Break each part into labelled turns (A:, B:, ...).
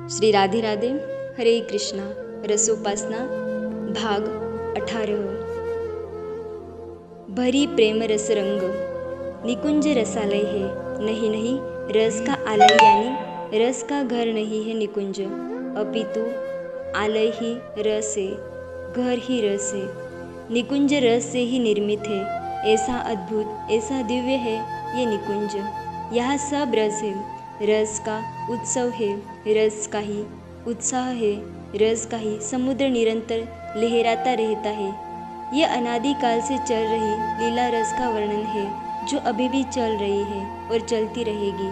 A: श्री राधे राधे। हरे कृष्णा। रसोपासना भाग 18। भरी प्रेम रस रंग निकुंज रसालय है, नहीं नहीं रस का आलय, यानी रस का घर नहीं है निकुंज, अपितु आलय ही रस है, घर ही रस है। निकुंज रस से ही निर्मित है, ऐसा अद्भुत ऐसा दिव्य है ये निकुंज। यहाँ सब रस है, रस का उत्सव है, रस का ही उत्साह है, रस का ही समुद्र निरंतर लहराता रहता है। ये अनादिकाल से चल रही लीला रस का वर्णन है, जो अभी भी चल रही है और चलती रहेगी।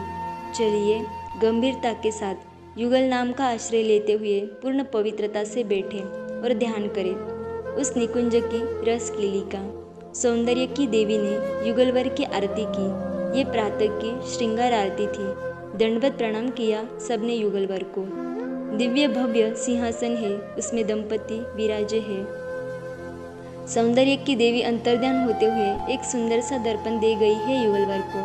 A: चलिए गंभीरता के साथ युगल नाम का आश्रय लेते हुए पूर्ण पवित्रता से बैठे और ध्यान करें उस निकुंज की रस लीली का। सौंदर्य की देवी ने युगलवर की आरती की। ये प्रातः की श्रृंगार आरती थी। दंडवत प्रणाम किया सबने युगलवर को। दिव्य भव्य सिंहासन है, उसमें दंपति विराजे है। सौंदर्य की देवी अंतर्ध्यान होते हुए एक सुंदर सा दर्पण दे गई है युगलवर को।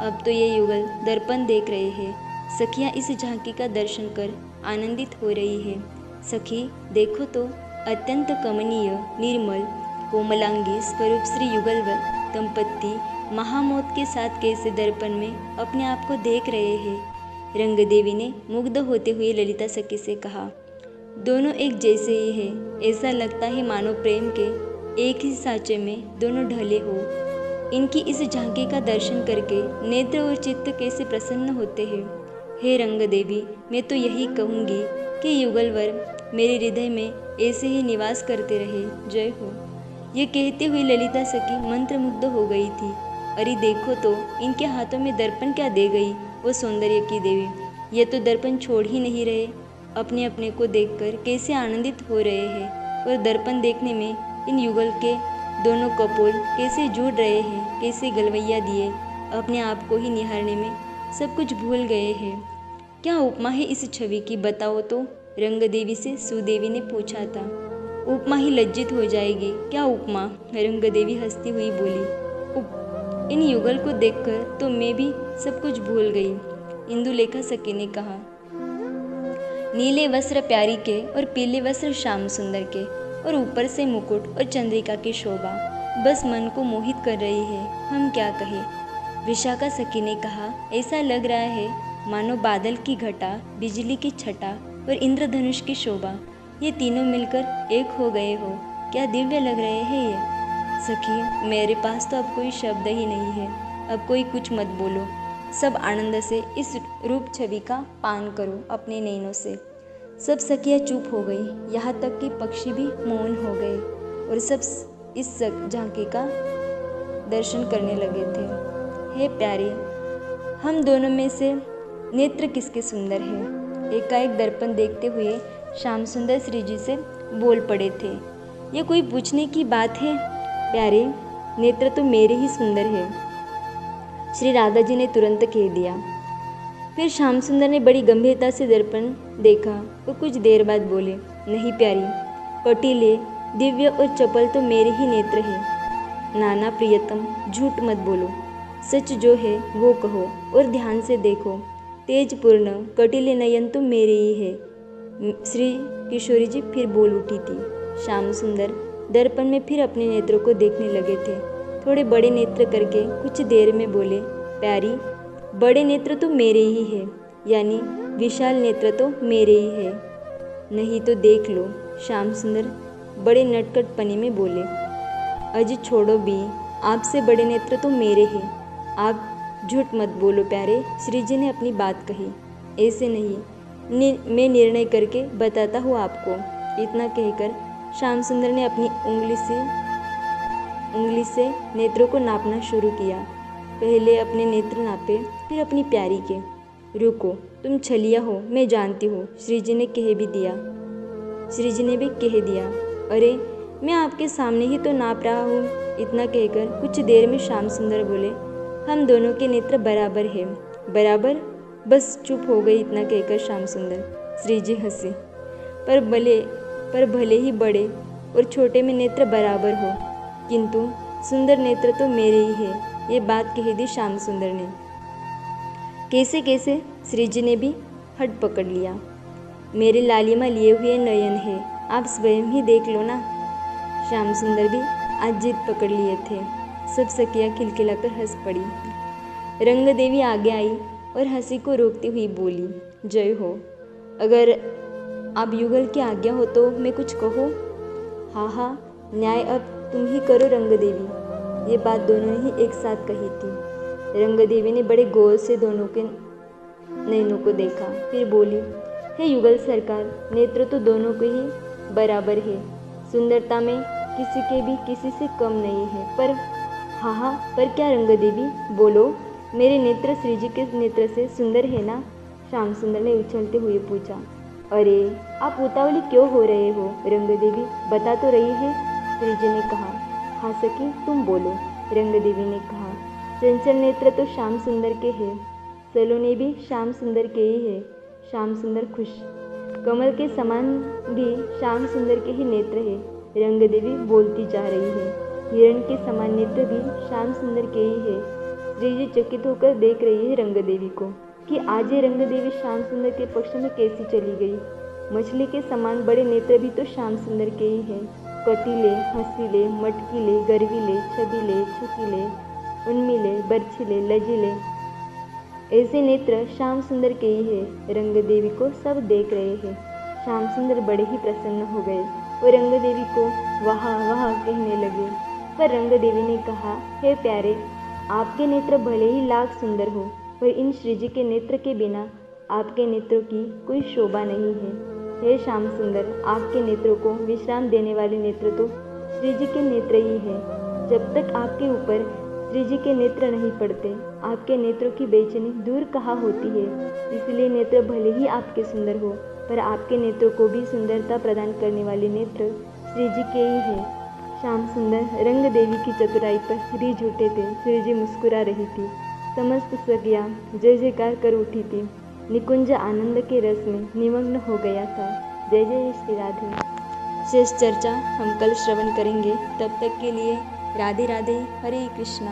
A: अब तो ये युगल दर्पण देख रहे हैं। सखियां इस झांकी का दर्शन कर आनंदित हो रही है। सखी देखो तो, अत्यंत कमनीय निर्मल कोमलांगी स्वरूप श्री युगलवर दंपति महामोद के साथ कैसे दर्पण में अपने आप को देख रहे हैं। रंग देवी ने मुग्ध होते हुए ललिता सखी से कहा, दोनों एक जैसे ही है, ऐसा लगता है मानो प्रेम के एक ही साँचे में दोनों ढले हो। इनकी इस झांकी का दर्शन करके नेत्र और चित्त कैसे प्रसन्न होते हैं। हे रंग देवी, मैं तो यही कहूँगी कि युगलवर मेरे हृदय में ऐसे ही निवास करते रहे। जय हो। ये कहते हुए ललिता सखी मंत्रमुग्ध हो गई थी। अरे देखो तो, इनके हाथों में दर्पण क्या दे गई वो सौंदर्य की देवी। ये तो दर्पण छोड़ ही नहीं रहे, अपने अपने को देखकर कैसे आनंदित हो रहे हैं। और दर्पण देखने में इन युगल के दोनों कपोल कैसे जुड़ रहे हैं, कैसे गलवैया दिए अपने आप को ही निहारने में सब कुछ भूल गए हैं। क्या उपमा है इस छवि की, बताओ तो, रंग देवी से सुदेवी ने पूछा था। उपमा ही लज्जित हो जाएगी, क्या उपमा, रंग देवी हंसती हुई बोली। इन युगल को देखकर तो मैं भी सब कुछ भूल गई। इंदुलेखा सखी ने कहा, नीले वस्त्र प्यारी के और पीले वस्त्र श्याम सुंदर के, और ऊपर से मुकुट और चंद्रिका की शोभा बस मन को मोहित कर रही है, हम क्या कहें। विशाखा सखी ने कहा, ऐसा लग रहा है मानो बादल की घटा, बिजली की छटा और इंद्रधनुष की शोभा, ये तीनों मिलकर एक हो गए हो। क्या दिव्य लग रहे हैं ये। सखी मेरे पास तो अब कोई शब्द ही नहीं है, अब कोई कुछ मत बोलो, सब आनंद से इस रूप छवि का पान करो अपने नैनों से। सब सखियाँ चुप हो गई, यहाँ तक कि पक्षी भी मौन हो गए और सब इस झांकी का दर्शन करने लगे थे। हे प्यारे, हम दोनों में से नेत्र किसके सुंदर है। एकाएक दर्पण देखते हुए श्याम सुंदर श्री जी से बोल पड़े थे। ये कोई पूछने की बात है प्यारे, नेत्र तो मेरे ही सुंदर है, श्री राधा जी ने तुरंत कह दिया। फिर श्याम सुंदर ने बड़ी गंभीरता से दर्पण देखा और कुछ देर बाद बोले, नहीं प्यारी, कटीले दिव्य और चपल तो मेरे ही नेत्र है। नाना प्रियतम, झूठ मत बोलो, सच जो है वो कहो और ध्यान से देखो। तेजपूर्ण कटीले नयन तो मेरे ही है। श्री किशोरी जी फिर बोल उठी थी। श्याम सुंदर दर्पण में फिर अपने नेत्रों को देखने लगे थे। थोड़े बड़े नेत्र करके कुछ देर में बोले, प्यारी, बड़े नेत्र तो मेरे ही है, यानी विशाल नेत्र तो मेरे ही है। नहीं तो देख लो, श्याम सुंदर बड़े नटखटपने में बोले। अज छोड़ो भी, आपसे बड़े नेत्र तो मेरे हैं। आप झूठ मत बोलो प्यारे, श्री जी ने अपनी बात कही। ऐसे नहीं, मैं निर्णय करके बताता हूँ आपको। इतना कहकर श्याम सुंदर ने अपनी उंगली से नेत्रों को नापना शुरू किया। पहले अपने नेत्र नापे, फिर अपनी प्यारी के। रुको, तुम छलिया हो, मैं जानती हूँ, श्री जी ने भी कह दिया। अरे मैं आपके सामने ही तो नाप रहा हूँ। इतना कहकर कुछ देर में श्याम सुंदर बोले, हम दोनों के नेत्र बराबर है। बराबर, बस चुप हो गई। इतना कहकर श्याम सुंदर। श्री जी हंसे, पर भले ही बड़े और छोटे में नेत्र बराबर हो, किंतु सुंदर नेत्र तो मेरे ही है, ये बात कह दी श्याम सुंदर ने। कैसे कैसे, श्री जी ने भी हट पकड़ लिया। मेरे लालिमा लिए हुए नयन है, आप स्वयं ही देख लो ना। श्याम सुंदर भी आज जिद पकड़ लिए थे। सब सखियाँ खिलखिलाकर हंस पड़ी। रंग देवी आगे आई और हंसी को रोकती हुई बोली, जय हो। अगर आप युगल की आज्ञा हो तो मैं कुछ कहूँ? हाँ हाँ, न्याय अब तुम ही करो रंग देवी। ये बात दोनों ने ही एक साथ कही थी। रंग देवी ने बड़े गौर से दोनों के नैनों को देखा, फिर बोली, हे युगल सरकार, नेत्र तो दोनों के ही बराबर है। सुंदरता में किसी के भी किसी से कम नहीं है। पर हाँ, पर क्या रंग देवी, बोलो, मेरे नेत्र श्री जी के नेत्र से सुंदर है ना? श्याम सुंदर ने उछलते हुए पूछा। अरे आप उतावली क्यों हो रहे हो रंग देवी, बता तो रही है। श्री जी ने कहा। हाँ सखी, तुम बोलो, रंग देवी ने कहा। चंचल नेत्र तो श्याम सुंदर के हैं, सलोने भी श्याम सुंदर के ही है। श्याम सुंदर खुश। कमल के समान भी श्याम सुंदर के ही नेत्र है। रंग देवी बोलती जा रही है। हिरण के समान नेत्र भी श्याम सुंदर के ही है। श्री जी चकित होकर देख रही है रंग देवी को कि आज ये रंग देवी श्याम सुंदर के पक्ष में कैसी चली गई। मछली के समान बड़े नेत्र भी तो श्याम सुंदर के ही है। कटीले, हंसीले, मटकीले, गर्वीले, छबीले, छकीले, उन्मीले, बर्छीले, लजीले, ऐसे नेत्र श्याम सुंदर के ही है। रंग देवी को सब देख रहे हैं। श्याम सुंदर बड़े ही प्रसन्न हो गए और रंग देवी को वाह वाह कहने लगे। पर रंग देवी ने कहा, हे प्यारे, आपके नेत्र भले ही लाख सुंदर हो, पर इन श्री जी के नेत्र के बिना आपके नेत्रों की कोई शोभा नहीं है। हे श्याम सुंदर, आपके नेत्रों को विश्राम देने वाले नेत्र तो श्री जी के नेत्र ही है। जब तक आपके ऊपर श्री जी के नेत्र नहीं पड़ते, आपके नेत्रों की बेचैनी दूर कहाँ होती है। इसलिए नेत्र भले ही आपके सुंदर हो, पर आपके नेत्रों को भी सुंदरता प्रदान करने वाले नेत्र श्री जी के ही है। श्याम सुंदर रंग देवी की चतुराई पर रिझ उठे थे। श्री जी मुस्कुरा रही थी। समस्त सखियाँ जय जयकार कर उठी थी। निकुंज आनंद के रस में निमग्न हो गया था। जय जय श्री राधे। शेष चर्चा हम कल श्रवण करेंगे। तब तक के लिए राधे राधे, हरे कृष्णा।